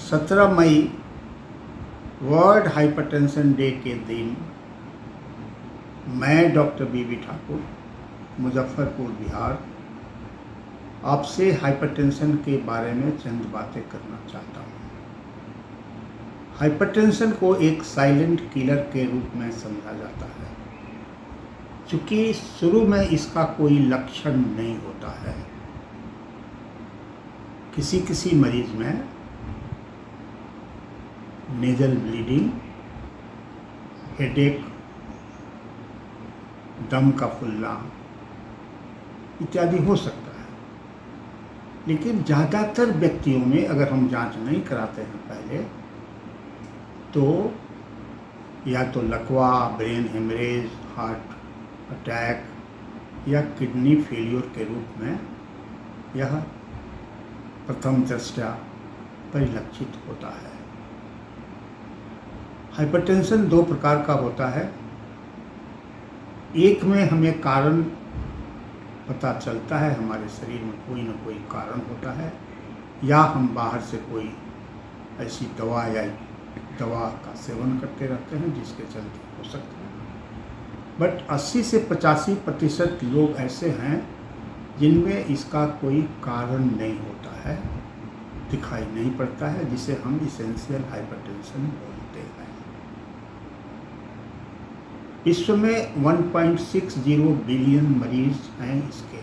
17 मई world hypertension day के दिन मैं डॉक्टर बीबी ठाकुर मुजफ्फरपुर बिहार आपसे हाइपरटेंशन के बारे में चंद बातें करना चाहता हूँ। हाइपरटेंशन को एक साइलेंट किलर के रूप में समझा जाता है, चूँकि शुरू में इसका कोई लक्षण नहीं होता है। किसी किसी मरीज में नेजल ब्लीडिंग, हेडेक, दम का फूलना इत्यादि हो सकता है, लेकिन ज़्यादातर व्यक्तियों में अगर हम जांच नहीं कराते हैं पहले तो या तो लकवा, ब्रेन हेमरेज, हार्ट अटैक या किडनी फेलियर के रूप में यह प्रथम दृष्टया परिलक्षित होता है। हाइपरटेंशन दो प्रकार का होता है। एक में हमें कारण पता चलता है, हमारे शरीर में कोई न कोई कारण होता है, या हम बाहर से कोई ऐसी दवा या दवा का सेवन करते रहते हैं जिसके चलते हो सकता है। बट 80 से 85% लोग ऐसे हैं जिनमें इसका कोई कारण नहीं होता है, दिखाई नहीं पड़ता है, जिसे हम इसेंशियल हाइपरटेंशन बोलते हैं। विश्व में 1.60 बिलियन मरीज हैं इसके।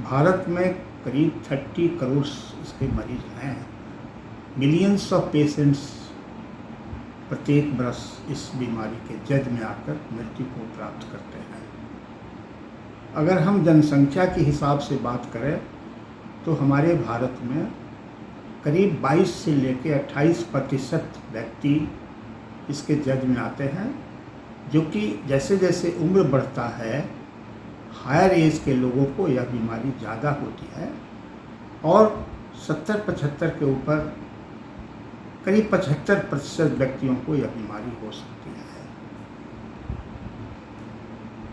भारत में करीब 30 करोड़ इसके मरीज हैं। मिलियंस ऑफ पेशेंट्स प्रत्येक वर्ष इस बीमारी के जद में आकर मृत्यु को प्राप्त करते हैं। अगर हम जनसंख्या के हिसाब से बात करें तो हमारे भारत में करीब 22 से लेकर 28% व्यक्ति इसके जद में आते हैं, जो कि जैसे जैसे उम्र बढ़ता है हायर एज के लोगों को यह बीमारी ज़्यादा होती है, और 70-75 के ऊपर करीब 75% व्यक्तियों को यह बीमारी हो सकती है।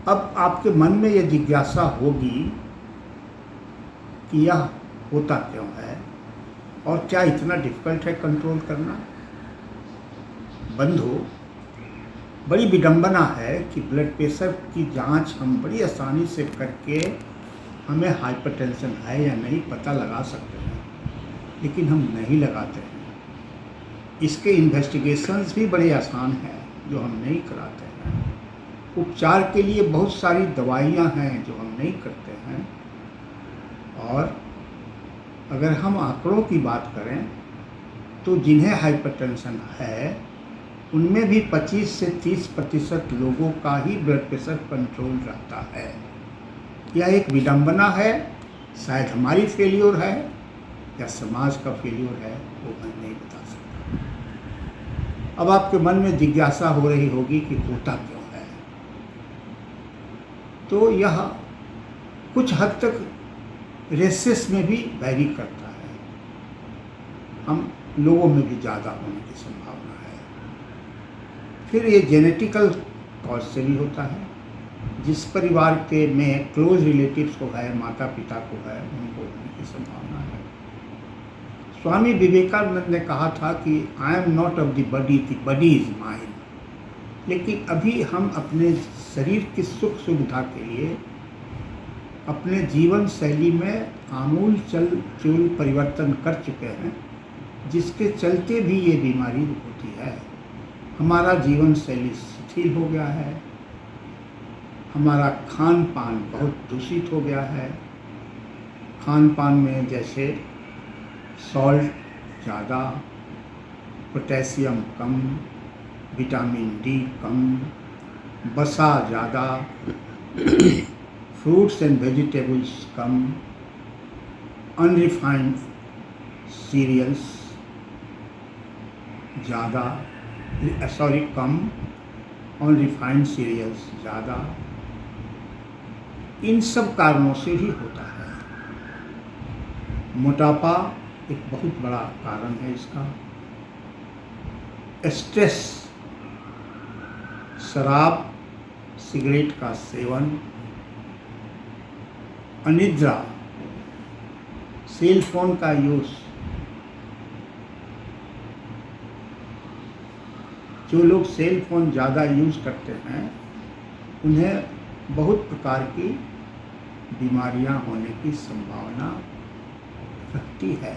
अब आपके मन में यह जिज्ञासा होगी कि यह होता क्यों है और क्या इतना डिफ़िकल्ट है कंट्रोल करना। बंधु, बड़ी विडंबना है कि ब्लड प्रेशर की जांच हम बड़ी आसानी से करके हमें हाइपरटेंशन है या नहीं पता लगा सकते हैं, लेकिन हम नहीं लगाते हैं। इसके इन्वेस्टिगेशंस भी बड़े आसान हैं जो हम नहीं कराते हैं। उपचार के लिए बहुत सारी दवाइयां हैं जो हम नहीं करते हैं। और अगर हम आंकड़ों की बात करें तो जिन्हें हाइपरटेंशन है उनमें भी 25 से 30% लोगों का ही ब्लड प्रेशर कंट्रोल रहता है। यह एक विडंबना है, शायद हमारी फेल्योर है या समाज का फेल्योर है, वो मैं नहीं बता सकता। अब आपके मन में जिज्ञासा हो रही होगी कि होता क्यों है। तो यह कुछ हद तक रेसेस में भी वैरी करता है, हम लोगों में भी ज़्यादा होने की संभावना है। फिर ये जेनेटिकल कॉज से भी होता है। जिस परिवार के में क्लोज रिलेटिव्स को है, माता पिता को है, उनको होने की संभावना है। स्वामी विवेकानंद ने कहा था कि I am not of the body is mine. लेकिन अभी हम अपने शरीर की सुख सुविधा के लिए अपने जीवन शैली में आमूल चूल परिवर्तन कर चुके हैं, जिसके चलते भी ये बीमारी होती है। हमारा जीवन शैली शिथिल हो गया है, हमारा खान पान बहुत दूषित हो गया है। खान पान में जैसे सॉल्ट ज़्यादा, पोटेशियम कम, विटामिन डी कम, वसा ज़्यादा, फ्रूट्स एंड वेजिटेबल्स कम, अनरिफाइंड सीरियल्स ज़्यादा, कम, अनरिफाइंड सीरियल्स ज़्यादा। इन सब कारणों से ही होता है। मोटापा एक बहुत बड़ा कारण है इसका। स्ट्रेस, शराब, सिगरेट का सेवन, अनिद्रा, सेल फोन का यूज़, जो लोग सेल फोन ज़्यादा यूज़ करते हैं उन्हें बहुत प्रकार की बीमारियां होने की संभावना रखती है।